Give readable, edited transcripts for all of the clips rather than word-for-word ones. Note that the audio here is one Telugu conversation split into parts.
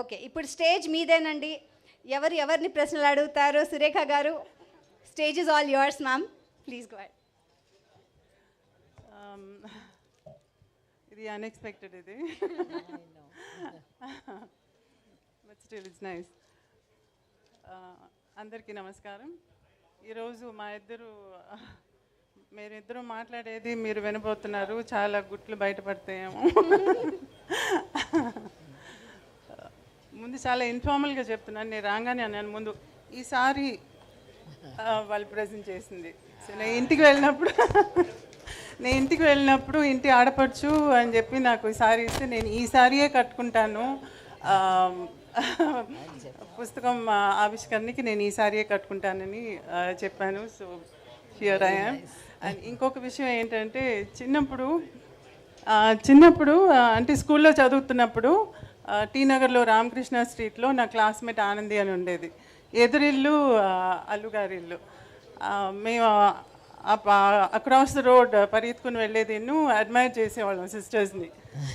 ఓకే, ఇప్పుడు స్టేజ్ మీదేనండి. ఎవరిని ప్రశ్నలు అడుగుతారు? సురేఖ గారు, stage is all yours ma'am, please go ahead. ఇది అన్ఎక్స్పెక్టెడ్ ఇది. But still it's nice. అందరికీ నమస్కారం. ఈరోజు మీరిద్దరూ మాట్లాడేది మీరు వినబోతున్నారు. చాలా గుట్లు బయటపడతాయేమో. ముందు చాలా ఇన్ఫార్మల్గా చెప్తున్నాను. నేను రాగానే అన్నాను ముందు ఈసారి వాళ్ళు ప్రజెంట్ చేసింది. సో నేను ఇంటికి వెళ్ళినప్పుడు ఇంటి ఆడపడుచు అని చెప్పి నాకు ఈ సారీ ఇస్తే నేను ఈ సారీయే కట్టుకుంటాను, పుస్తకం ఆవిష్కరణకి నేను ఈ సారీయే కట్టుకుంటానని చెప్పాను. So here I am. And ఇంకొక విషయం ఏంటంటే చిన్నప్పుడు అంటే స్కూల్లో చదువుతున్నప్పుడు టీ నగర్లో రామకృష్ణ స్ట్రీట్లో నా క్లాస్మేట్ ఆనంది అని ఉండేది. ఎదురిల్లు అల్లుగారి ఇల్లు. మేము అక్రాస్ ద రోడ్ పరిగెత్తుకుని వెళ్ళేది, అడ్మైర్ చేసేవాళ్ళం సిస్టర్స్ని.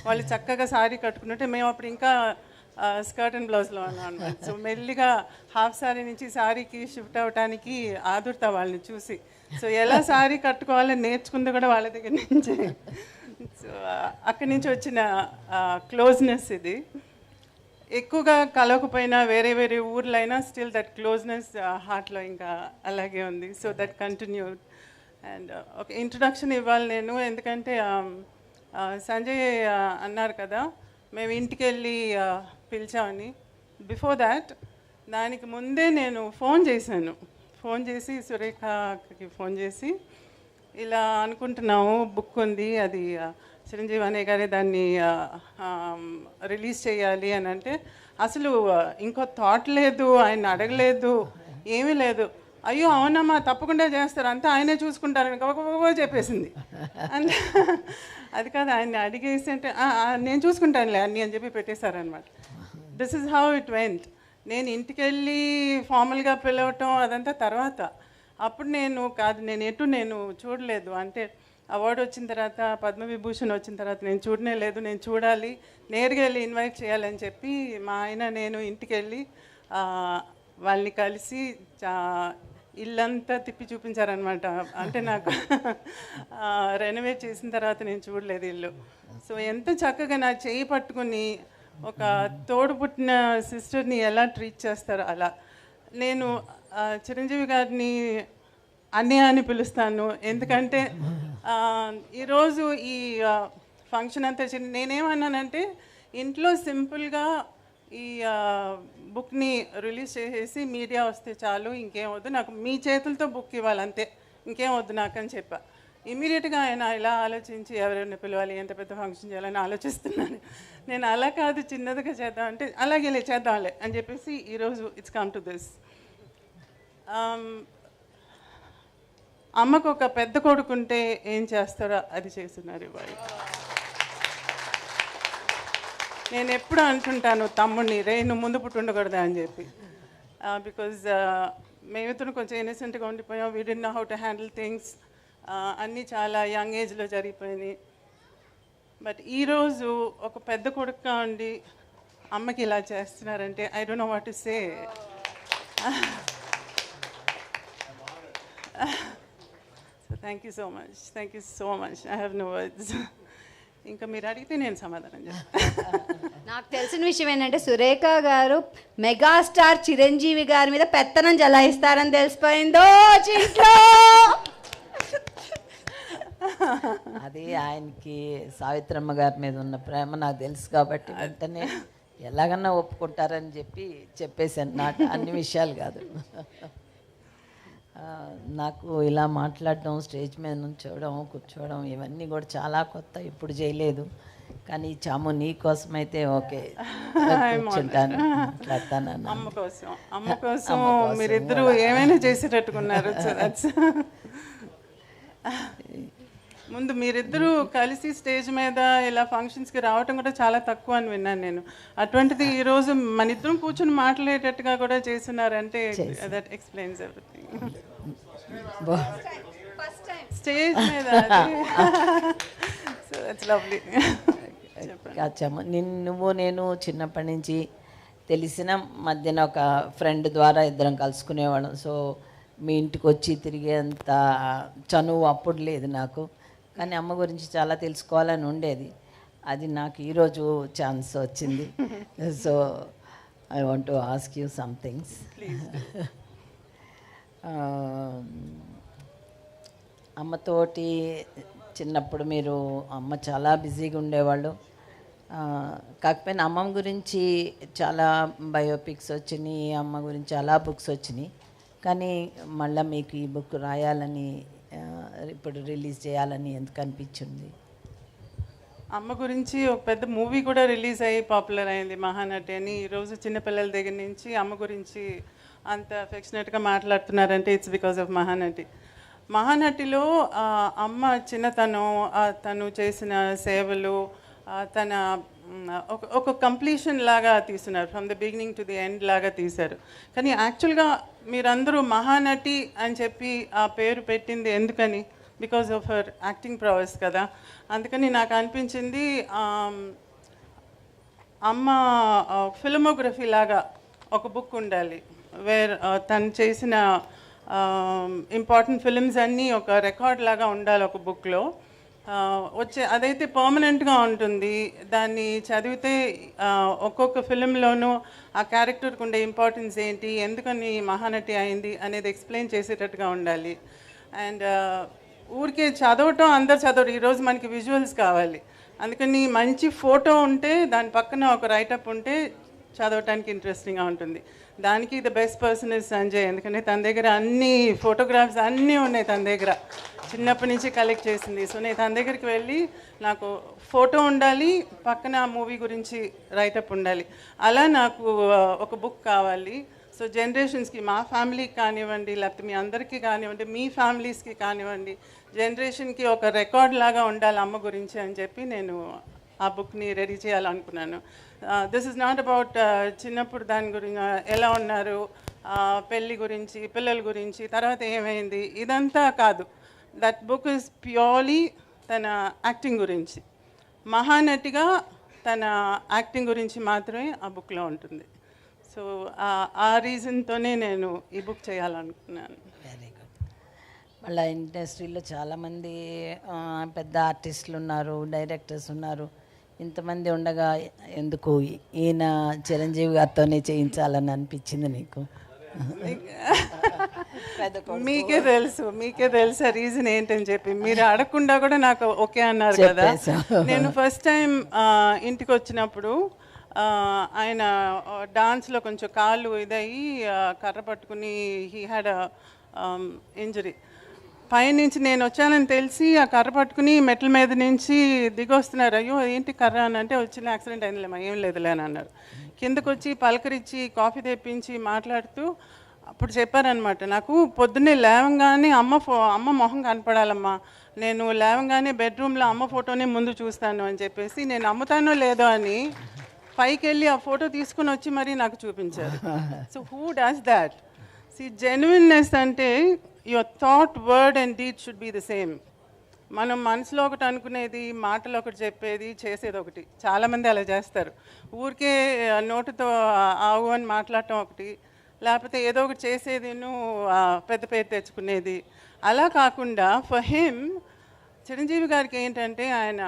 వాళ్ళు చక్కగా సారీ కట్టుకుంటుంటే మేము అప్పుడు ఇంకా స్కర్ట్ అండ్ బ్లౌజ్లో ఉన్నాం అనమాట. సో మెల్లిగా హాఫ్ సారీ నుంచి సారీకి షిఫ్ట్ అవ్వడానికి ఆదుర్తా వాళ్ళని చూసి. సో ఎలా సారీ కట్టుకోవాలని నేర్చుకుంది కూడా వాళ్ళ దగ్గర నుంచి. సో అక్కడి నుంచి వచ్చిన క్లోజ్నెస్ ఇది. ఎక్కువగా కలవకపోయినా వేరే ఊర్లైనా స్టిల్ దట్ క్లోజ్నెస్ హార్ట్లో ఇంకా అలాగే ఉంది. So that continued. అండ్ ఒక ఇంట్రొడక్షన్ ఇవ్వాలి నేను, ఎందుకంటే సంజయ్ అన్నారు కదా మేము ఇంటికి వెళ్ళి పిలిచామని. బిఫోర్ దాట్, దానికి ముందే నేను ఫోన్ చేసి సురేఖకి ఫోన్ చేసి ఇలా అనుకుంటున్నాము, బుక్ ఉంది, అది చిరంజీవి అనే గారే దాన్ని రిలీజ్ చేయాలి అని అంటే అసలు ఇంకో థాట్ లేదు, ఆయన అడగలేదు, ఏమీ లేదు. అయ్యో అవునమ్మా తప్పకుండా చేస్తారు, అంతా ఆయనే చూసుకుంటారని గొప్ప చెప్పేసింది. అంటే అది కాదు, ఆయన్ని అడిగేసి అంటే నేను చూసుకుంటానులే అన్నీ అని చెప్పి పెట్టేశారనమాట. This is how it went. నేను ఇంటికి వెళ్ళి ఫార్మల్గా పిలవటం అదంతా తర్వాత. అప్పుడు నేను చూడలేదు. అంటే అవార్డు వచ్చిన తర్వాత, పద్మవిభూషణ్ వచ్చిన తర్వాత నేను చూడనే లేదు. నేను చూడాలి, నేరుగా వెళ్ళి ఇన్వైట్ చేయాలని చెప్పి మా ఆయన నేను ఇంటికి వెళ్ళి వాళ్ళని కలిసి ఇల్లంతా తిప్పి చూపించారనమాట. అంటే నాకు రెనోవేట్ చేసిన తర్వాత నేను చూడలేదు ఇల్లు. సో ఎంత చక్కగా నా చేయి పట్టుకుని ఒక తోడు పుట్టిన సిస్టర్ని ఎలా ట్రీట్ చేస్తారో అలా. నేను చిరంజీవి గారిని అన్నయ్య అని పిలుస్తాను, ఎందుకంటే ఈరోజు ఈ ఫంక్షన్ అంతా నేనేమన్నానంటే ఇంట్లో సింపుల్గా ఈ బుక్ని రిలీజ్ చేసేసి మీడియా వస్తే చాలు, ఇంకేం వద్దు నాకు, మీ చేతులతో బుక్ ఇవ్వాలి అంతే, ఇంకేం వద్దు నాకు అని చెప్పా. ఇమీడియట్గా ఆయన ఇలా ఆలోచించి ఎవరైనా పిలవాలి, ఎంత పెద్ద ఫంక్షన్ చేయాలని ఆలోచిస్తున్నాను. నేను అలా కాదు, చిన్నదిగా చేద్దాం అంటే అలాగే చేద్దాంలే అని చెప్పేసి ఈరోజు ఇట్స్ కమ్ టు దిస్. అమ్మకు ఒక పెద్ద కొడుకుంటే ఏం చేస్తారో అది చేస్తున్నారు ఇవాళ. నేను ఎప్పుడు అంటుంటాను తమ్ముడిని, నువ్వు ముందు పుట్టి ఉండకూడదా అని చెప్పి. బికాజ్ మేమిద్దరు కొంచెం ఇన్నసెంట్గా ఉండిపోయాం. We did know how to handle things. అన్నీ చాలా యంగ్ ఏజ్లో జరిగిపోయినాయి. బట్ ఈరోజు ఒక పెద్ద కొడుకుగా ఉండి అమ్మకి ఇలా చేస్తున్నారంటే I don't know what to say. So thank you so much. I have no words. ఇంకా మీరు అడిగితే నేను సమాధానం చెప్తాను. నాకు తెలిసిన విషయం ఏంటంటే సురేఖ గారు మెగాస్టార్ చిరంజీవి గారి మీద పెత్తనం జలాయిస్తారని తెలిసిపోయిందో ఇంట్లో. అది ఆయనకి సావిత్రమ్మ గారి మీద ఉన్న ప్రేమ నాకు తెలుసు కాబట్టి వెంటనే ఎలాగన్నా ఒప్పుకుంటారని చెప్పేశాను. నాకు అన్ని విషయాలు కాదు, నాకు ఇలా మాట్లాడడం, స్టేజ్ మీద నుంచోవడం, కూర్చోవడం ఇవన్నీ కూడా చాలా కొత్త, ఇప్పుడు చేయలేదు. కానీ చాము నీ కోసం అయితే ఓకే కూర్చుంటాను, మాట్లాడతాను. అమ్మ కోసం మీరిద్దరూ ఏమైనా చేసేటట్టుకున్నారు. ముందు మీరిద్దరూ కలిసి స్టేజ్ మీద ఇలా ఫంక్షన్స్కి రావటం కూడా చాలా తక్కువ అని విన్నాను నేను. అటువంటిది ఈరోజు మన ఇద్దరం కూర్చొని మాట్లాడేటట్టుగా కూడా చేస్తున్నారంటే దట్ ఎక్స్ప్లెయిన్స్ ఎవ్రీథింగ్. స్టేజ్ మీద సో దట్స్ లవ్లీ. నువ్వు నేను చిన్నప్పటి నుంచి తెలిసిన మధ్యన ఒక ఫ్రెండ్ ద్వారా ఇద్దరం కలుసుకునేవాళ్ళం. సో మీ ఇంటికి వచ్చి తిరిగేంత చనువు అప్పుడు లేదు నాకు, కానీ అమ్మ గురించి చాలా తెలుసుకోవాలని ఉండేది. అది నాకు ఈరోజు ఛాన్స్ వచ్చింది. So I want to ask you some things. అమ్మతోటి చిన్నప్పుడు మీరు అమ్మ చాలా బిజీగా ఉండేవాళ్ళు. కాకపోయినా అమ్మమ్మ గురించి చాలా బయోపిక్స్ వచ్చినాయి, అమ్మ గురించి చాలా బుక్స్ వచ్చినాయి. కానీ మళ్ళీ మీకు ఈ బుక్ రాయాలని ఇప్పుడు రిలీజ్ చేయాలని ఎందుకు అనిపించింది? అమ్మ గురించి ఒక పెద్ద మూవీ కూడా రిలీజ్ అయ్యి పాపులర్ అయింది, మహానటి అని. ఈరోజు చిన్నపిల్లల దగ్గర నుంచి అమ్మ గురించి అంత అఫెక్షనేట్గా మాట్లాడుతున్నారంటే ఇట్స్ బికాజ్ ఆఫ్ మహానటి. మహానటిలో అమ్మ చిన్నతనం, తను చేసిన సేవలు, తన ఒక కంప్లీషన్ లాగా తీస్తున్నారు, from the beginning to the end లాగా తీశారు. కానీ యాక్చువల్గా మీరందరూ మహానటి అని చెప్పి ఆ పేరు పెట్టింది ఎందుకని? బికాజ్ ఆఫ్ హర్ యాక్టింగ్ ప్రొవెస్ కదా. అందుకని నాకు అనిపించింది అమ్మ ఫిల్మోగ్రఫీ లాగా ఒక బుక్ ఉండాలి, వేర్ తను చేసిన ఇంపార్టెంట్ ఫిల్మ్స్ అన్నీ ఒక రికార్డ్ లాగా ఉండాలి ఒక బుక్లో. అదైతే పర్మనెంట్గా ఉంటుంది. దాన్ని చదివితే ఒక్కొక్క ఫిలింలోనూ ఆ క్యారెక్టర్కి ఉండే ఇంపార్టెన్స్ ఏంటి, ఎందుకని మహానటి అయింది అనేది ఎక్స్ప్లెయిన్ చేసేటట్టుగా ఉండాలి. అండ్ ఊరికే చదవటం అందరు చదవరు, ఈరోజు మనకి విజువల్స్ కావాలి. అందుకని మంచి ఫోటో ఉంటే దాని పక్కన ఒక రైటప్ ఉంటే చదవటానికి ఇంట్రెస్టింగ్గా ఉంటుంది. దానికి the best person is Sanjay, ఎందుకంటే తన దగ్గర అన్ని ఫోటోగ్రాఫ్స్ అన్నీ ఉన్నాయి, తన దగ్గర చిన్నప్పటి నుంచి కలెక్ట్ చేసింది. సో నేను తన దగ్గరికి వెళ్ళి నాకు ఫోటో ఉండాలి, పక్కన మూవీ గురించి రైటప్ ఉండాలి, అలా నాకు ఒక బుక్ కావాలి. సో జనరేషన్స్కి, మా ఫ్యామిలీకి కానివ్వండి, లేకపోతే మీ అందరికీ కానివ్వండి, మీ ఫ్యామిలీస్కి కానివ్వండి, జనరేషన్కి ఒక రికార్డ్ లాగా ఉండాలి అమ్మ గురించి అని చెప్పి నేను ఆ బుక్ని రెడీ చేయాలనుకున్నాను. దిస్ ఇస్ నాట్ అబౌట్ చిన్నప్పుడు దాని గురించి ఎలా ఉన్నారు, పెళ్ళి గురించి, పిల్లల గురించి, తర్వాత ఏమైంది, ఇదంతా కాదు. దట్ బుక్ ఇస్ ప్యూర్లీ తన యాక్టింగ్ గురించి, మహానటిగా తన యాక్టింగ్ గురించి మాత్రమే ఆ బుక్లో ఉంటుంది. సో ఆ రీజన్తోనే నేను ఈ బుక్ చేయాలనుకున్నాను. Very good. మళ్ళీ ఇండస్ట్రీలో చాలామంది పెద్ద ఆర్టిస్టులు ఉన్నారు, డైరెక్టర్స్ ఉన్నారు. ఇంతమంది ఉండగా ఎందుకు ఈయన చిరంజీవి గారితోనే చేయించాలని అనిపించింది నీకు? మీకే తెలుసు ఆ రీజన్ ఏంటని చెప్పి. మీరు అడగకుండా కూడా నాకు ఓకే అన్నారు కదా. నేను ఫస్ట్ టైం ఇంటికి వచ్చినప్పుడు ఆయన డాన్స్లో కొంచెం కాళ్ళు ఇదయ్యి కర్ర పట్టుకుని హీ హ్యాడ్ ఇంజరీ. పైనుంచి నేను వచ్చానని తెలిసి ఆ కర్ర పట్టుకుని మెట్ల మీద నుంచి దిగొస్తున్నారు. అయ్యో ఏంటి కర్ర అని అంటే, వచ్చిన యాక్సిడెంట్ అయిందిలేమా, ఏం లేదులే అని అన్నారు. కిందకు వచ్చి పలకరించి కాఫీ తెప్పించి మాట్లాడుతూ అప్పుడు చెప్పారనమాట, నాకు పొద్దున్నే లేవంగానే అమ్మ మొహం కనపడాలమ్మా, నేను లేవంగానే బెడ్రూమ్లో అమ్మ ఫోటోనే ముందు చూస్తాను అని చెప్పేసి, నేను అమ్ముతానో లేదో అని పైకి వెళ్ళి ఆ ఫోటో తీసుకుని వచ్చి మరీ నాకు చూపించారు. So who does that? See, genuineness అంటే your thought, word and deed should be the same. మనం మనసులో ఒకటి అనుకునేది, మాటలో ఒకటి చెప్పేది, చేసేది ఒకటి. చాలామంది అలా చేస్తారు. ఊరికే నోటుతో ఆవు అని మాట్లాడటం ఒకటి, లేకపోతే ఏదో ఒకటి చేసేది పెద్ద పేరు తెచ్చుకునేది. అలా కాకుండా ఫర్ హిమ్, చిరంజీవి గారికి ఏంటంటే ఆయన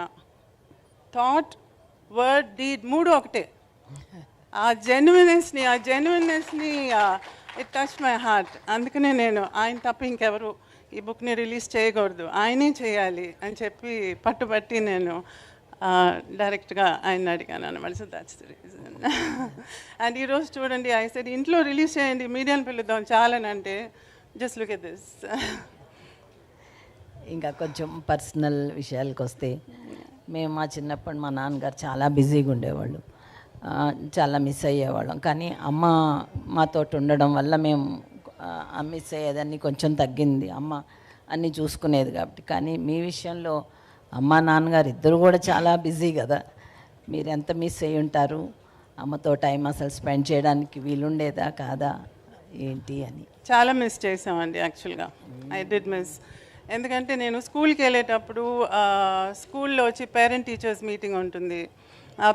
థాట్, వర్డ్, డీడ్ మూడు ఒకటే. ఆ జెన్యున్నెస్ని ఇట్ టచ్ మై హార్ట్. అందుకనే నేను ఆయన తప్ప ఇంకెవరు ఈ బుక్ని రిలీజ్ చేయకూడదు, ఆయనే చేయాలి అని చెప్పి పట్టుబట్టి నేను డైరెక్ట్గా ఆయన అడిగాను అనమాట. So that's the reason. And ఈరోజు చూడండి, ఐ సెడ్ ఇంట్లో రిలీజ్ చేయండి, మీడియాని పిలుద్దాం చాలని అంటే, జస్ట్ లుక్ ఎట్ దిస్. ఇంకా కొంచెం పర్సనల్ విషయాలకు వస్తే, మేము మా చిన్నప్పుడు మా నాన్నగారు చాలా బిజీగా ఉండేవాళ్ళు, చాలా మిస్ అయ్యేవాళ్ళం. కానీ అమ్మ మాతో ఉండడం వల్ల మేము మిస్ అయ్యేదాన్ని కొంచెం తగ్గింది. అమ్మ అన్నీ చూసుకునేది కాబట్టి. కానీ మీ విషయంలో అమ్మ నాన్నగారు ఇద్దరు కూడా చాలా బిజీ కదా, మీరు ఎంత మిస్ అయ్యి ఉంటారు? అమ్మతో టైం అసలు స్పెండ్ చేయడానికి వీలుండేదా కాదా ఏంటి అని? చాలా మిస్ చేసామండి యాక్చువల్గా. I did miss. ఎందుకంటే నేను స్కూల్కి వెళ్ళేటప్పుడు స్కూల్లో వచ్చి పేరెంట్ టీచర్స్ మీటింగ్ ఉంటుంది.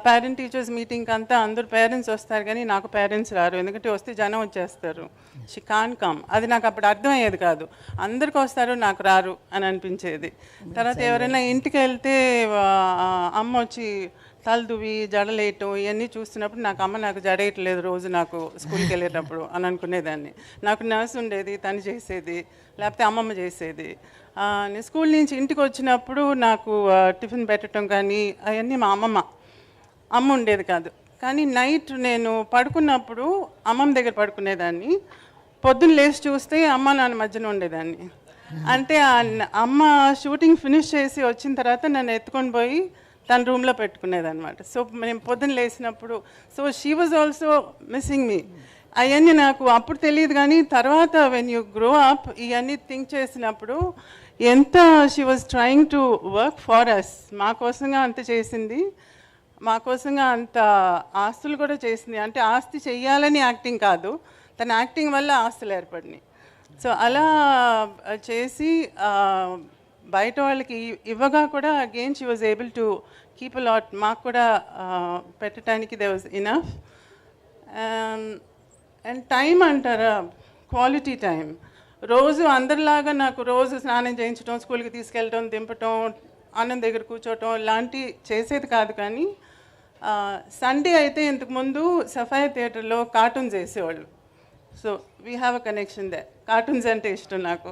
పేరెంట్ టీచర్స్ మీటింగ్కి అంతా అందరు పేరెంట్స్ వస్తారు కానీ నాకు పేరెంట్స్ రారు, ఎందుకంటే వస్తే జనం వచ్చేస్తారు. She can come. అది నాకు అప్పుడు అర్థమయ్యేది కాదు. అందరికి వస్తారు, నాకు రారు అని అనిపించేది. తర్వాత ఎవరైనా ఇంటికి వెళ్తే అమ్మ వచ్చి తలదువి జడలేయటం ఇవన్నీ చూస్తున్నప్పుడు నాకు జడేయట్లేదు రోజు నాకు స్కూల్కి వెళ్ళేటప్పుడు అని అనుకునేదాన్ని. నాకు నర్స్ ఉండేది, తను చేసేది, లేకపోతే అమ్మమ్మ చేసేది. నేను స్కూల్ నుంచి ఇంటికి వచ్చినప్పుడు నాకు టిఫిన్ పెట్టడం కానీ అవన్నీ మా అమ్మ ఉండేది కాదు. కానీ నైట్ నేను పడుకున్నప్పుడు అమ్మమ్మ దగ్గర పడుకునేదాన్ని. పొద్దున్న లేచి చూస్తే అమ్మ నాన్న మధ్యన ఉండేదాన్ని. అంటే అమ్మ షూటింగ్ ఫినిష్ చేసి వచ్చిన తర్వాత నన్ను ఎత్తుకొని పోయి తన రూమ్లో పెట్టుకునేదన్నమాట. సో నేను పొద్దున్న లేచినప్పుడు she was also missing me. అవన్నీ నాకు అప్పుడు తెలియదు, కానీ తర్వాత వెన్ యూ గ్రో అప్ ఇవన్నీ థింక్ చేసినప్పుడు ఎంత she was trying to work for us. మా కోసంగా అంత చేసింది, మా కోసంగా అంత ఆస్తులు కూడా చేసింది. అంటే ఆస్తి చెయ్యాలని యాక్టింగ్ కాదు, తన యాక్టింగ్ వల్ల ఆస్తులు ఏర్పడినాయి. సో అలా చేసి బయట వాళ్ళకి ఇవ్వగా కూడా again she was able to keep a lot. మాకు కూడా పెట్టడానికి they was enough. And time అంటారా, క్వాలిటీ టైం. రోజు అందరిలాగా నాకు రోజు స్నానం చేయించడం, స్కూల్కి తీసుకెళ్ళటం, దింపటం, అన్నం దగ్గర కూర్చోవటం లాంటివి చేసేది కాదు. కానీ సండే అయితే ఇంతకుముందు సఫాయా థియేటర్లో కార్టూన్స్ వేసేవాళ్ళు. So we have a connection there. Cartoons అంటే ఇష్టం నాకు.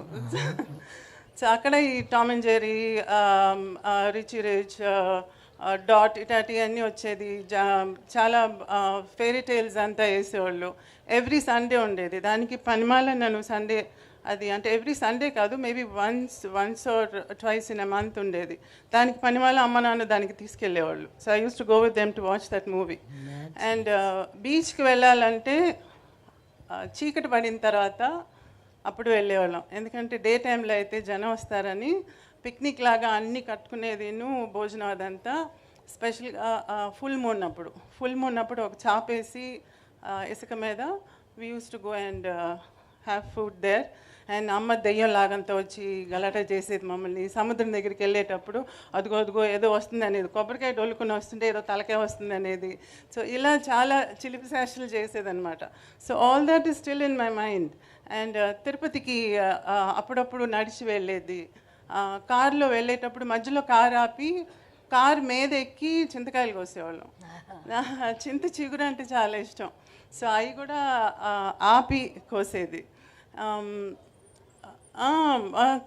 సో అక్కడ ఈ Tom and Jerry, Richie Rich, డాట్ ఇటాటి అన్నీ వచ్చేది. చాలా ఫెయిరీ టైల్స్ అంతా వేసేవాళ్ళు. ఎవ్రీ సండే ఉండేది. దానికి పనిమాల నన్ను సండే, అది అంటే ఎవ్రీ సండే కాదు, maybe once or twice in a month ఉండేది. దానికి పనిమాల అమ్మ నాన్న దానికి తీసుకెళ్ళేవాళ్ళు. So I use to go with them to watch that movie. And బీచ్కి వెళ్ళాలంటే చీకటి పడిన తర్వాత అప్పుడు వెళ్ళేవాళ్ళం. ఎందుకంటే డే టైంలో అయితే జనం వస్తారని పిక్నిక్ లాగా అన్నీ కట్టుకునేది, భోజనం అదంతా. స్పెషల్గా ఫుల్ మూన్ అప్పుడు ఒక చాపేసి ఇసుక మీద we use to go and have food there. And అమ్మ దెయ్యం లాగంతా వచ్చి గలాటా చేసేది మమ్మల్ని. సముద్రం దగ్గరికి వెళ్ళేటప్పుడు అదిగో ఏదో వస్తుంది అనేది, కొబ్బరికాయ డొల్లుకుని వస్తుంటే ఏదో తలకాయ వస్తుంది అనేది. సో ఇలా చాలా చిలిపి శాస్త్రాలు చేసేదన్నమాట. So all that is still in my mind. And తిరుపతికి అప్పుడప్పుడు నడిచి వెళ్ళేది. కారులో వెళ్ళేటప్పుడు మధ్యలో కారు ఆపి కారు మీద ఎక్కి చింతకాయలు కోసేవాళ్ళం. చింత చిగురు అంటే చాలా ఇష్టం. సో అవి కూడా ఆపి కోసేది.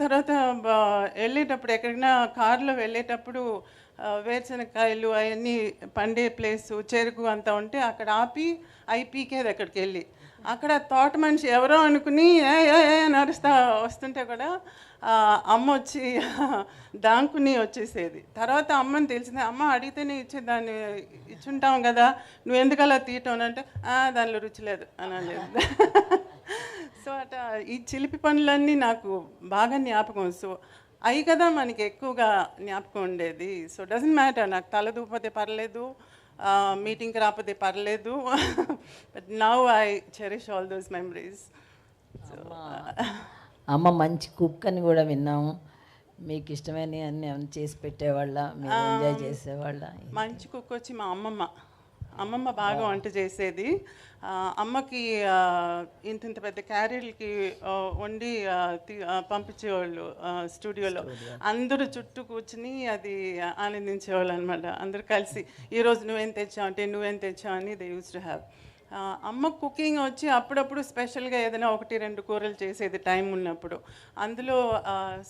తర్వాత వెళ్ళేటప్పుడు ఎక్కడికైనా కారులో వెళ్ళేటప్పుడు వేరుశనగకాయలు అవన్నీ పండే ప్లేసు, చెరుకు అంతా ఉంటే అక్కడ ఆపి అవి పీకేది. అక్కడికి వెళ్ళి అక్కడ తోట మనిషి ఎవరో అనుకుని నడుస్తా వస్తుంటే కూడా అమ్మ వచ్చి దాంకుని వచ్చేసేది. తర్వాత అమ్మని తెలిసింది, అమ్మ అడిగితేనే ఇచ్చేదాన్ని, ఇచ్చుంటాం కదా, నువ్వు ఎందుకు అలా తీయటం అంటే దానిలో రుచి లేదు అని అనలేదు. సో అట్లా ఈ చిలిపి పనులన్నీ నాకు బాగా జ్ఞాపకం. సో అవి కదా మనకి ఎక్కువగా జ్ఞాపకం ఉండేది. సో డజంట్ మ్యాటర్, నాకు తల దూపతే పర్లేదు, మీటింగ్కి రాకపోతే పర్లేదు, but now I cherish all those memories. అమ్మ మంచి కుక్ అని కూడా విన్నాము. మీకు ఇష్టమైన అన్ని చేసి పెట్టేవాళ్ళ, మీరు ఎంజాయ్ చేసేవాళ్ళ? మంచి కుక్ వచ్చి మా అమ్మమ్మ బాగా వంట చేసేది. అమ్మకి ఇంత పెద్ద క్యారీలకి వండి పంపించేవాళ్ళు స్టూడియోలో. అందరూ చుట్టూ కూర్చుని అది ఆనందించేవాళ్ళు అనమాట. అందరూ కలిసి ఈరోజు నువ్వేం తెచ్చావు అంటే నువ్వేం తెచ్చావు అని దే యూస్ టు హ్యావ్. అమ్మ కుకింగ్ వచ్చి అప్పుడప్పుడు స్పెషల్గా ఏదైనా 1-2 కూరలు చేసేది టైం ఉన్నప్పుడు. అందులో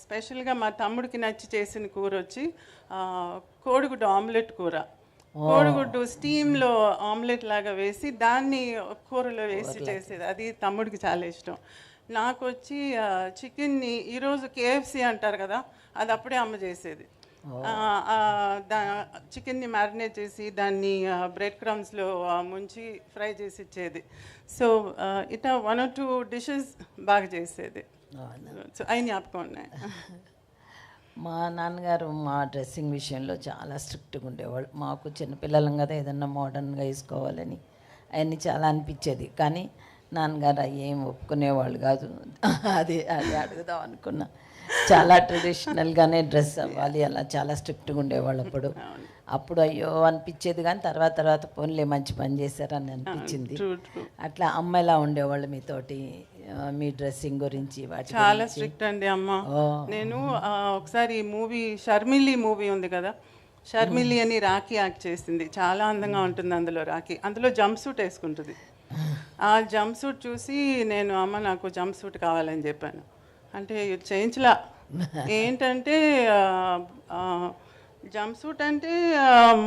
స్పెషల్గా మా తమ్ముడికి నచ్చి చేసిన కూర వచ్చి కోడిగుడ్డు ఆమ్లెట్ కూర. కోడిగుడ్డు స్టీమ్లో ఆమ్లెట్ లాగా వేసి దాన్ని కూరలో వేసి చేసేది. అది తమ్ముడికి చాలా ఇష్టం. నాకు వచ్చి చికెన్ని ఈరోజు KFC అంటారు కదా, అది అప్పుడే అమ్మ చేసేది. చికెన్ని మ్యారినేట్ చేసి దాన్ని బ్రెడ్ క్రమ్స్లో ముంచి ఫ్రై చేసి ఇచ్చేది. సో ఇట్లా 1 or 2 డిషెస్ బాగా చేసేది. సో అవి జ్ఞాపకం ఉన్నాయి. మా నాన్నగారు మా డ్రెస్సింగ్ విషయంలో చాలా స్ట్రిక్ట్గా ఉండేవాళ్ళు. మాకు చిన్నపిల్లలం కదా, ఏదన్నా మోడర్న్గా వేసుకోవాలని అవన్నీ చాలా అనిపించేది. కానీ నాన్నగారు అవి ఏం ఒప్పుకునేవాళ్ళు కాదు. అది అడుగుదాం అనుకున్నా. చాలా ట్రెడిషనల్గానే డ్రెస్ అవ్వాలి, అలా చాలా స్ట్రిక్ట్గా ఉండేవాళ్ళు అప్పుడు. అప్పుడు అయ్యో అనిపించేది, కానీ తర్వాత తర్వాత పోన్లే మంచి పని చేశారని అనిపించింది. అట్లా అమ్మ ఎలా ఉండేవాళ్ళు మీతోటి, మీ డ్రెస్సింగ్ గురించి వాటి చాలా స్ట్రిక్ట్ అండి అమ్మ. నేను ఒకసారి ఈ మూవీ షర్మిలి మూవీ ఉంది కదా, షర్మిలి అని రాఖీ యాక్ట్ చేసింది. చాలా అందంగా ఉంటుంది అందులో రాఖీ. అందులో జంప్ సూట్ వేసుకుంటుంది. ఆ జంప్ సూట్ చూసి నేను అమ్మ నాకు జంప్ సూట్ కావాలని చెప్పాను. అంటే చేయించలా. ఏంటంటే జంప్ సూట్ అంటే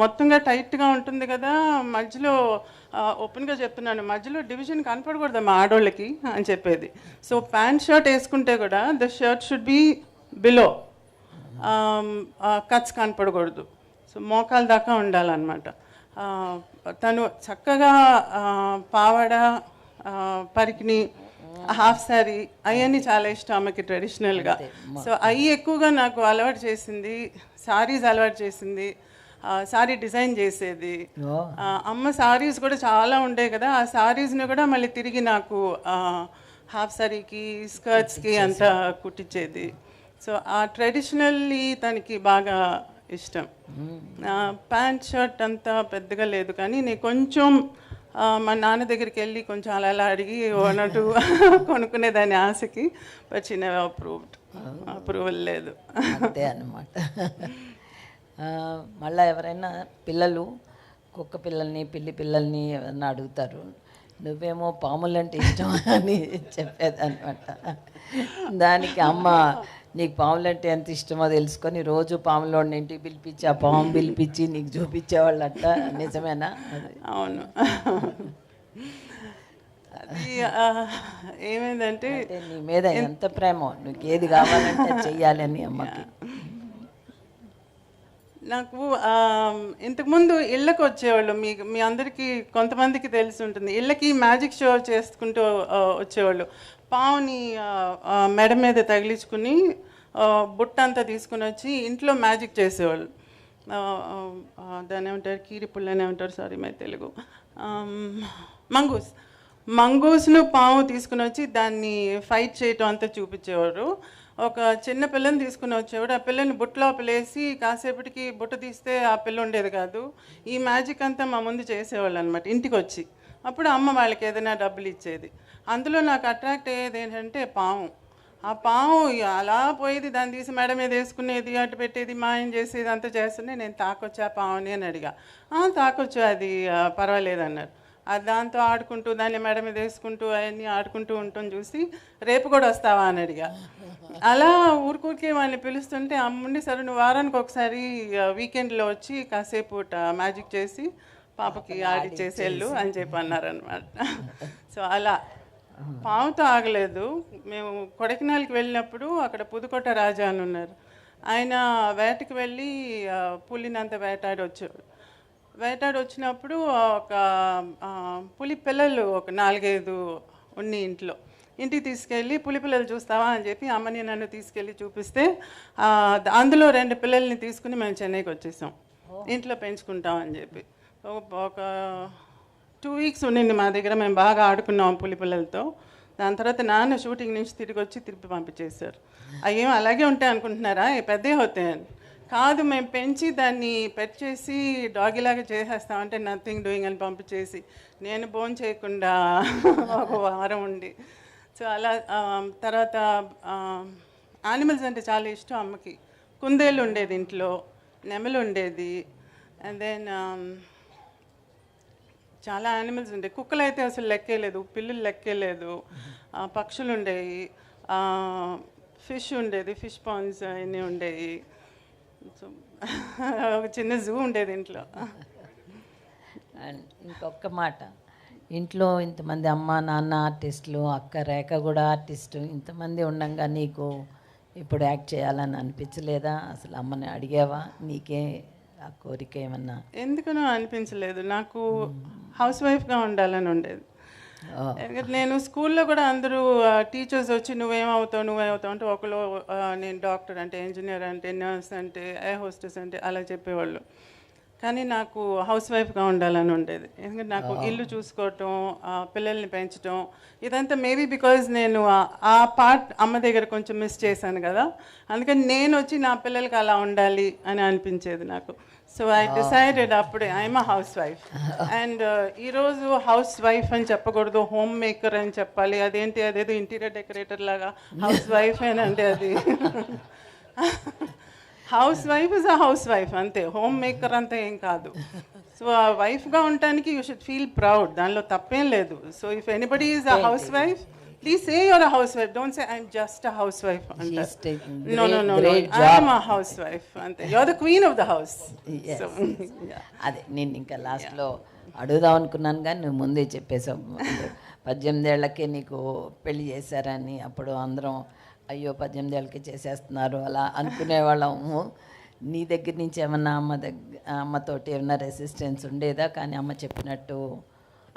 మొత్తంగా టైట్గా ఉంటుంది కదా, మధ్యలో ఓపెన్గా చెప్తున్నాను, మధ్యలో డివిజన్ కనపడకూడదు మా ఆడోళ్ళకి అని చెప్పేది. సో ప్యాంట్ షర్ట్ వేసుకుంటే కూడా the shirt should be below, cuts కనపడకూడదు. సో మోకాల దాకా ఉండాలన్నమాట. తను చక్కగా పావడ, పరికిణి, హాఫ్ శారీ అవన్నీ చాలా ఇష్టం అమ్మకి ట్రెడిషనల్గా. సో అవి ఎక్కువగా నాకు అలవాటు చేసింది. సారీస్ అలవాటు చేసింది. సారీ డిజైన్ చేసేది. అమ్మ సారీస్ కూడా చాలా ఉండేవి కదా, ఆ సారీస్ని కూడా మళ్ళీ తిరిగి నాకు హాఫ్ శారీకి, స్కర్ట్స్కి అంతా కుట్టించేది. సో ఆ ట్రెడిషనల్లీ తనకి బాగా ఇష్టం. ప్యాంట్ షర్ట్ అంతా పెద్దగా లేదు, కానీ నేను కొంచెం మా నాన్న దగ్గరికి వెళ్ళి కొంచెం అలా అలా అడిగి అన్నట్టు కొనుక్కునేదాన్ని ఆశకి. బట్ షీ నెవర్ అప్రూవల్ లేదు. అంతే అన్నమాట. మళ్ళీ ఎవరైనా పిల్లలు కుక్క పిల్లల్ని, పిల్లి పిల్లల్ని ఎవరన్నా అడుగుతారు, నువ్వేమో పాములంటే ఇష్టం అని చెప్పేదన్నమాట. దానికి అమ్మ నీకు పాములంటే ఎంత ఇష్టమో తెలుసుకొని రోజు పాములోని ఇంటికి పిలిపించి ఆ పాము పిలిపించి నీకు చూపించేవాళ్ళట. నిజమేనా? అవును. అది ఏమైందంటే నీ మీద ఎంత ప్రేమో, నీకు ఏది కావాలంటే చెయ్యాలి అని అమ్మకి. నాకు ఇంతకుముందు ఇళ్ళకి వచ్చేవాళ్ళు, మీ అందరికీ కొంతమందికి తెలిసి ఉంటుంది, ఇళ్ళకి మ్యాజిక్ షో చేసుకుంటూ వచ్చేవాళ్ళు. పావుని మెడ మీద తగిలించుకుని బుట్ట అంతా తీసుకుని వచ్చి ఇంట్లో మ్యాజిక్ చేసేవాళ్ళు. దాన్ని ఏమంటారు, కీరిపుల్లనే ఉంటారు, సారీ మై తెలుగు, మంగూస్ను పాము తీసుకుని వచ్చి దాన్ని ఫైట్ చేయటం అంతా చూపించేవారు. ఒక చిన్న పిల్లని తీసుకుని వచ్చేవాడు. ఆ పిల్లని బుట్టలో పిలేసి కాసేపటికి బుట్ట తీస్తే ఆ పిల్ల ఉండేది కాదు. ఈ మ్యాజిక్ అంతా మా ముందు చేసేవాళ్ళు అనమాట ఇంటికి వచ్చి. అప్పుడు అమ్మ వాళ్ళకి ఏదైనా డబ్బులు ఇచ్చేది. అందులో నాకు అట్రాక్ట్ అయ్యేది ఏంటంటే పాము. ఆ పాము అలా పోయేది, దాన్ని తీసి మేడ మీద వేసుకునేది, అటు పెట్టేది, మాయం చేసేది, అంతా చేస్తుంటే నేను తాకొచ్చా పావుని అని అడిగా. తాకొచ్చు, అది పర్వాలేదు అన్నారు. దాంతో ఆడుకుంటూ దాన్ని మేడ మీద వేసుకుంటూ అవన్నీ ఆడుకుంటూ ఉంటాం చూసి రేపు కూడా వస్తావా అని అడిగా. అలా ఊరికూరికే వాళ్ళని పిలుస్తుంటే అమ్ముండి సరే నువ్వు వారానికి ఒకసారి వీకెండ్లో వచ్చి కాసేపు మ్యాజిక్ చేసి పాపకి ఆడిచ్చేసి వెళ్ళు అని చెప్పి అన్నారనమాట. సో అలా పాముతో ఆగలేదు. మేము కొడైకెనాల్కి వెళ్ళినప్పుడు అక్కడ పుదుకోట రాజా అని ఉన్నారు. ఆయన వేటకి వెళ్ళి పులినంత వేటాడి వచ్చాడు. వేటాడి వచ్చినప్పుడు ఒక పులి పిల్లలు ఒక 4-5 ఉన్ని ఇంటికి తీసుకెళ్ళి పులి పిల్లలు చూస్తావా అని చెప్పి అమ్మని నన్ను తీసుకెళ్ళి చూపిస్తే అందులో 2 పిల్లల్ని తీసుకుని మేము చెన్నైకి వచ్చేసాం, ఇంట్లో పెంచుకుంటామని చెప్పి. ఒక 2 వీక్స్ ఉండింది మా దగ్గర. మేము బాగా ఆడుకున్నాం పులి పిల్లలతో. దాని తర్వాత నాన్న షూటింగ్ నుంచి తిరిగి వచ్చి తిరిగి పంపించేశారు. అవి అలాగే ఉంటాయి అనుకుంటున్నారా, పెద్దవి అవుతాయని. కాదు, మేము పెంచి దాన్ని పెట్ చేసి డాగిలాగా చేసేస్తామంటే నథింగ్ డూయింగ్ అని పంపించేసి నేను భోజనం చేయకుండా ఒక వారం ఉండి. సో అలా తర్వాత యానిమల్స్ అంటే చాలా ఇష్టం అమ్మకి. కుందేళ్ళు ఉండేది ఇంట్లో, నెమలు ఉండేది, అండ్ దెన్ చాలా యానిమల్స్ ఉండేవి. కుక్కలు అయితే అసలు లెక్కేలేదు, పిల్లులు లెక్కేలేదు, పక్షులు ఉండేవి, ఫిష్ ఉండేది, ఫిష్ పాండ్స్ అవన్నీ ఉండేవి. సో ఒక చిన్న జూ ఉండేది ఇంట్లో. అండ్ ఇంకొక మాట, ఇంట్లో ఇంతమంది అమ్మ నాన్న ఆర్టిస్టులు, అక్క రేఖ కూడా ఆర్టిస్టు, ఇంతమంది ఉండగా నీకు ఇప్పుడు యాక్ట్ చేయాలని అనిపించలేదా? అసలు అమ్మని అడిగావా? నీకే ఆ కోరిక ఏమన్నా? ఎందుకనో అనిపించలేదు. నాకు హౌస్ వైఫ్గా ఉండాలని ఉండేది. నేను స్కూల్లో కూడా అందరూ టీచర్స్ వచ్చి నువ్వేమవుతావు అంటే ఒకరు నేను డాక్టర్ అంటే, ఇంజనీర్ అంటే, నర్స్ అంటే, ఎయిర్ హోస్టెస్ అంటే అలా చెప్పేవాళ్ళు. కానీ నాకు హౌస్ వైఫ్గా ఉండాలని ఉండేది. ఎందుకంటే నాకు ఇల్లు చూసుకోవటం, పిల్లల్ని పెంచడం, ఇదంతా మేబీ బికాజ్ నేను ఆ పార్ట్ అమ్మ దగ్గర కొంచెం మిస్ చేశాను కదా, అందుకని నేను వచ్చి నా పిల్లలకి అలా ఉండాలి అని అనిపించేది నాకు. సో ఐ డిసైడెడ్ అప్పుడే I'm a house wife. And ఈరోజు హౌస్ వైఫ్ అని చెప్పకూడదు, హోమ్ మేకర్ అని చెప్పాలి. అదేంటి, అదేదో ఇంటీరియర్ డెకరేటర్ లాగా హౌస్ వైఫ్ ఏనంటే అది house wife is a housewife అంతే, హోమ్ మేకర్ అంతా ఏం కాదు. సో ఆ వైఫ్గా ఉండటానికి యూ షుడ్ ఫీల్ ప్రౌడ్, దానిలో తప్పేం లేదు. So if anybody is a housewife, please say you're a housewife, don't say I'm just a housewife అంటారు. No no no no, I'm a housewife అంతే, you are the queen of the house. So అదే నేను ఇంకా లాస్ట్లో అడుగుదాం అనుకున్నాను కానీ నువ్వు ముందే చెప్పేసావు. 18 ఏళ్ళకే నీకు పెళ్లి చేశారని. అప్పుడు అందరం అయ్యో 18 ఏళ్ళకి చేసేస్తున్నారు అలా అనుకునేవాళ్ళము. నీ దగ్గర నుంచి ఏమన్నా అమ్మతోటి ఏమన్నా రెసిస్టెన్స్ ఉండేదా? కానీ అమ్మ చెప్పినట్టు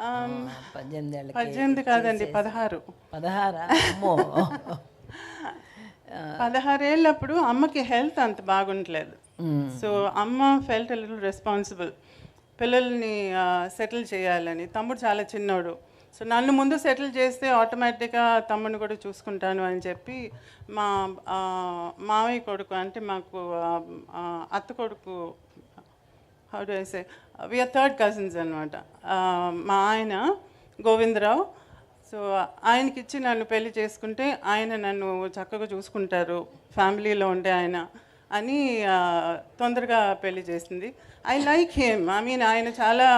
18 ఏళ్ళకి 18 కాదండి, 16. 16? అమ్మో. 16 ఏళ్ళప్పుడు అమ్మకి హెల్త్ అంత బాగుండలేదు. సో అమ్మ ఫెల్ట్ ఎ లిటిల్ రెస్పాన్సిబుల్, పిల్లల్ని సెటిల్ చేయాలని. తమ్ముడు చాలా చిన్నోడు, సో నన్ను ముందు సెటిల్ చేస్తే ఆటోమేటిక్గా తమ్ముడిని కూడా చూసుకుంటాను అని చెప్పి మా మావయ్య కొడుకు, అంటే మాకు అత్త కొడుకు, how do I say, we are third cousins అనమాట, మా ఆయన గోవిందరావు. సో ఆయనకి ఇచ్చి నన్ను పెళ్లి చేసుకుంటే ఆయన నన్ను చక్కగా చూసుకుంటారు, ఫ్యామిలీలో ఉండే ఆయన అని తొందరగా పెళ్లి చేసింది. I like him, I mean ఆయన చాలా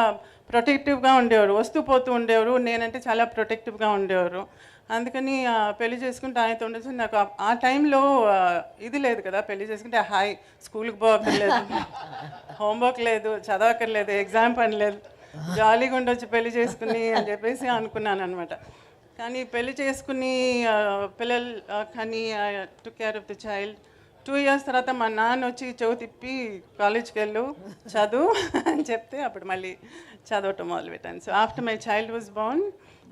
ప్రొటెక్టివ్గా ఉండేవారు, వస్తూ పోతూ ఉండేవారు, నేనంటే చాలా ప్రొటెక్టివ్గా ఉండేవారు. అందుకని పెళ్లి చేసుకుంటే ఆయనతో ఉండేసి నాకు ఆ టైంలో ఇది లేదు కదా, పెళ్లి చేసుకుంటే హాయ్ స్కూల్కి పోవక్కర్లేదు, హోంవర్క్ లేదు, చదవక్కర్లేదు, ఎగ్జామ్ పని లేదు, జాలీగా ఉండొచ్చు పెళ్లి చేసుకుని అని చెప్పేసి అనుకున్నాను అనమాట. కానీ పెళ్లి చేసుకుని పిల్లలు కానీ took care of the child. 2 years తర్వాత మా నాన్న వచ్చి చెవి తిప్పి కాలేజ్కి వెళ్ళు చదువు అని చెప్తే అప్పుడు మళ్ళీ చదవటం మొదలుపెట్టాను. So after my child was Born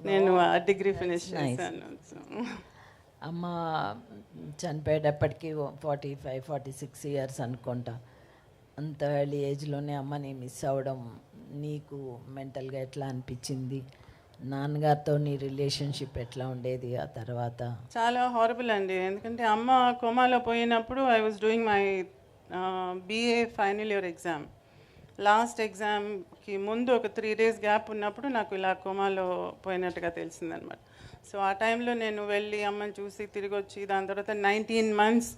నేను డిగ్రీ ఫినిష్ చేశాను. అమ్మ చనిపోయేటప్పటికి 45-46 years అనుకుంటా. అంత ఎర్లీ ఏజ్లోనే అమ్మని మిస్ అవ్వడం నీకు మెంటల్గా ఎట్లా అనిపించింది? నాన్నగారితో నీ రిలేషన్షిప్ ఎట్లా ఉండేది ఆ తర్వాత? చాలా హారబుల్ అండి, ఎందుకంటే అమ్మ కోమాలో పోయినప్పుడు I was doing my BA final year exam. Last ఎగ్జామ్కి ముందు ఒక 3 days గ్యాప్ ఉన్నప్పుడు నాకు ఇలా కోమాలో పోయినట్టుగా తెలిసిందనమాట. సో ఆ టైంలో నేను వెళ్ళి అమ్మని చూసి తిరిగి వచ్చి, దాని తర్వాత 19 months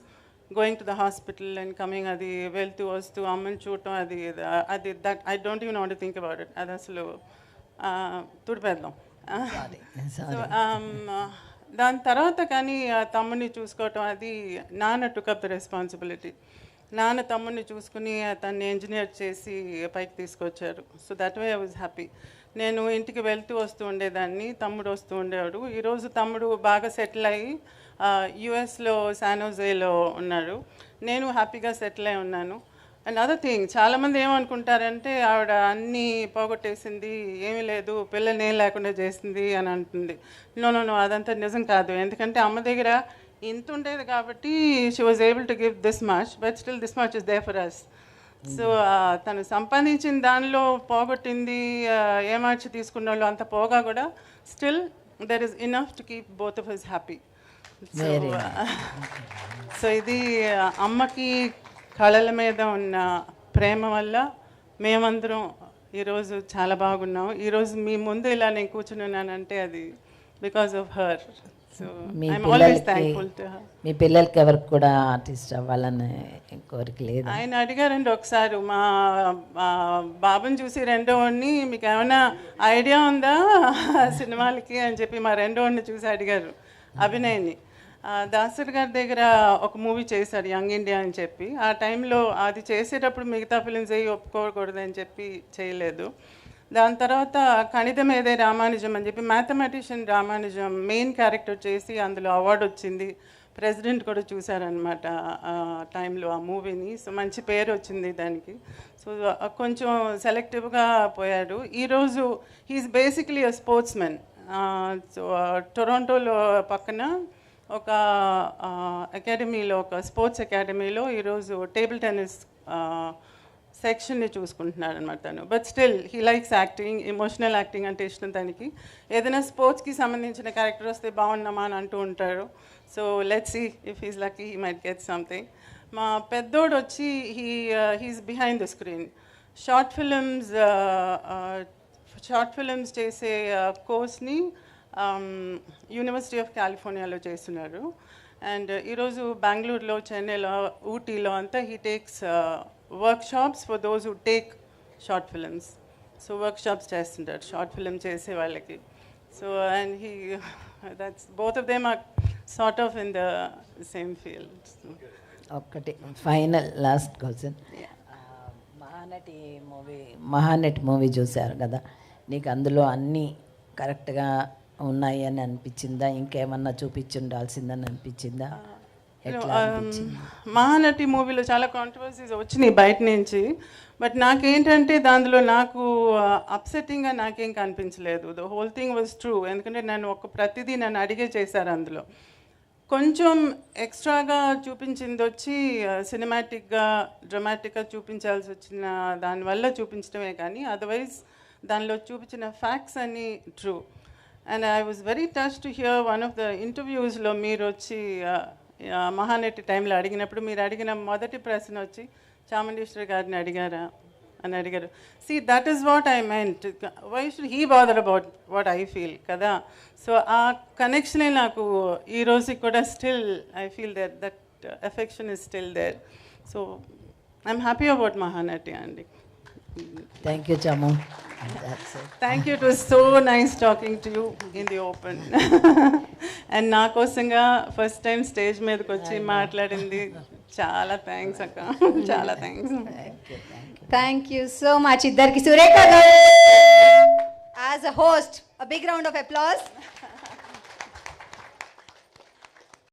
going to the hospital and coming, అది వెళ్తూ వస్తూ అమ్మని చూడటం, అది that I don't even want to think about it. అది అసలు తుడిపేద్దాం. సో దాని తర్వాత కానీ తమ్ముడిని చూసుకోవటం, అది నాన్న టుక్ అప్ ద రెస్పాన్సిబిలిటీ. నాన్న తమ్ముడిని చూసుకుని తన్ని ఇంజనీర్ చేసి పైకి తీసుకొచ్చారు. So that way I was happy. నేను ఇంటికి వెళ్తూ వస్తూ ఉండేదాన్ని, తమ్ముడు వస్తూ ఉండేవాడు. ఈరోజు తమ్ముడు బాగా సెటిల్ అయ్యి యుఎస్లో శానోజేలో ఉన్నాడు, నేను హ్యాపీగా సెటిల్ అయి ఉన్నాను. అండ్ అదర్ థింగ్, చాలామంది ఏమనుకుంటారంటే ఆవిడ అన్నీ పోగొట్టేసింది, ఏమీ లేదు, పిల్లల్ని ఏం లేకుండా చేసింది అని అంటుంది. నో నో నో, అదంతా నిజం కాదు. ఎందుకంటే అమ్మ దగ్గర ఇంత ఉండేది కాబట్టి she was able to give this much, but still this much is there for us. So తను సంపాదించిన దానిలో పోగొట్టింది, ఏమార్చి తీసుకున్న వాళ్ళు అంత పోగా కూడా still there is enough to keep both of us happy. So ఇది అమ్మకి కళల మీద ఉన్న ప్రేమ వల్ల మేమందరం ఈరోజు చాలా బాగున్నాం. ఈరోజు మీ ముందు ఇలా నేను కూర్చుని ఉన్నానంటే అది because of her. So I'm always thankful to her. మీ పిల్లలకి ఎవరికి కూడా ఆర్టిస్ట్ అవ్వాలనే కోరిక లేదు? ఆయన అడిగారండి ఒకసారి, మా బాబుని చూసి రెండోవాడిని, మీకు ఏమైనా ఐడియా ఉందా సినిమాలకి అని చెప్పి మా రెండోవాడిని చూసి అడిగారు, అభినయ్ని. దాసరి గారి దగ్గర ఒక మూవీ చేశాడు యంగ్ ఇండియా అని చెప్పి. ఆ టైంలో అది చేసేటప్పుడు మిగతా ఫిలిమ్స్ అయ్యి ఒప్పుకోకూడదని చెప్పి చేయలేదు. దాని తర్వాత కణితం ఏదే రామానుజం అని చెప్పి మ్యాథమెటిషియన్ రామానుజం మెయిన్ క్యారెక్టర్ చేసి అందులో అవార్డు వచ్చింది. ప్రెసిడెంట్ కూడా చూశారనమాట ఆ టైంలో ఆ మూవీని. సో మంచి పేరు వచ్చింది దానికి. సో కొంచెం సెలెక్టివ్గా పోయాడు. ఈరోజు he is basically a sports men. So టొరంటోలో పక్కన ఒక అకాడమీలో, ఒక స్పోర్ట్స్ అకాడమీలో ఈరోజు టేబుల్ టెన్నిస్ సెక్షన్ని చూసుకుంటున్నాడు అనమాట తను. But still he likes acting, emotional acting అంటే ఇష్టం తనకి. ఏదైనా స్పోర్ట్స్కి సంబంధించిన క్యారెక్టర్ వస్తే బాగున్నామా అని అంటూ ఉంటారు. So let's see if he's lucky he might get something. మా పెద్దోడు వచ్చి he's behind the screen. Short films చేసే కోర్స్ని యూనివర్సిటీ ఆఫ్ కాలిఫోర్నియాలో చేస్తున్నారు. అండ్ ఈరోజు బెంగళూరులో, చెన్నైలో, ఊటీలో అంతా he takes workshops for those who take short films. So workshops చేస్తుంటారు షార్ట్ ఫిలిం చేసే వాళ్ళకి. So and he that's both of them are sort of in the same field. ఒక్కటి final last question. Mahanati movie చూశారు కదా, నీకు అందులో అన్నీ కరెక్ట్గా ఉన్నాయి అని అనిపించిందా? ఇంకేమన్నా చూపించుండాల్సిందని అనిపించిందా? మహానటి మూవీలో చాలా కాంట్రవర్సీస్ వచ్చినాయి బయట నుంచి. బట్ నాకేంటంటే దానిలో నాకు అప్సెట్టింగ్గా నాకేం కనిపించలేదు. The whole thing was true. ఎందుకంటే ప్రతిదీ నన్ను అడిగే చేశారు. అందులో కొంచెం ఎక్స్ట్రాగా చూపించింది వచ్చి సినిమాటిక్గా, డ్రమాటిక్గా చూపించాల్సి వచ్చిన దానివల్ల చూపించడమే, కానీ అదర్వైజ్ దానిలో చూపించిన ఫ్యాక్ట్స్ అన్నీ true. And I was very touch to hear one of the ఇంటర్వ్యూస్లో మీరు వచ్చి మహానటి టైంలో అడిగినప్పుడు మీరు అడిగిన మొదటి ప్రశ్న వచ్చి చాముండేశ్వరి గారిని అడిగారా అని అడిగారు. See that is what I meant. Why should he bother about what I feel కదా. సో ఆ కనెక్షనే నాకు ఈ రోజుకి కూడా still I feel that affection is still there. So I'm happy about Mahanati అండి. థ్యాంక్ యూ చాము. Thank you. It was so nice talking to you in the open. And నా కోసంగా ఫస్ట్ టైం స్టేజ్ మీదకి వచ్చి మాట్లాడింది చాలా థ్యాంక్స్ అక్క, చాలా thanks. Thank you so much ఇద్దరికి. సురేఖ గారు as a host, a big round of applause.